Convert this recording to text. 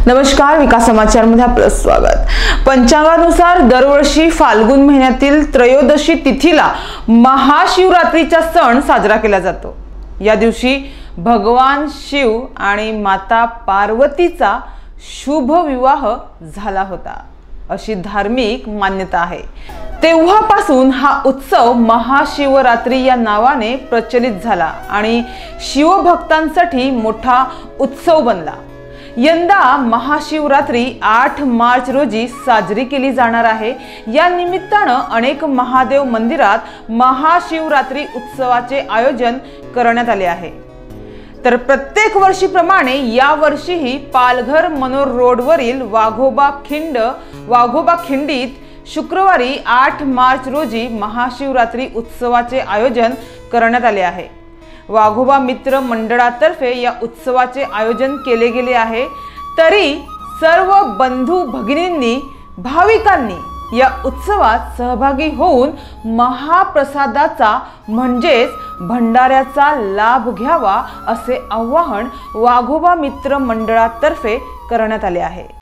नमस्कार, विकास समाचार मध्ये आपलं स्वागत। पंचांगानुसार दरवर्षी फाल्गुन महिन्यातील त्रयोदशी तिथीला महाशिवरात्रीचा सण साजरा केला जातो। या दिवशी भगवान शिव आणि माता पार्वतीचा शुभ विवाह झाला होता अशी धार्मिक मान्यता आहे। तेव्हापासून हा उत्सव महाशिवरात्री या नावाने प्रचलित झाला आणि शिवभक्तांसाठी मोठा उत्सव बनला। यंदा महाशिवरात्री 8 मार्च रोजी साजरी केली जाणार आहे। या निमित्तानं अनेक महादेव मंदिरात महाशिवरात्री उत्सवाचे आयोजन करण्यात आले आहे। तर प्रत्येक वर्षीप्रमाणे या वर्षीही पालघर मनोर रोडवरील वाघोबा खिंडीत शुक्रवारी 8 मार्च रोजी महाशिवरात्री उत्सवाचे आयोजन करण्यात आले आहे। वाघोबा मित्र मंडळातर्फे या उत्सवाचे आयोजन केले गेले आहे। तरी सर्व बंधू भगिनींनी भाविकांनी या उत्सवात सहभागी होऊन महाप्रसादाचा म्हणजेच भंडाऱ्याचा लाभ घ्यावा असे आवाहन वाघोबा मित्र मंडळातर्फे करण्यात आले आहे।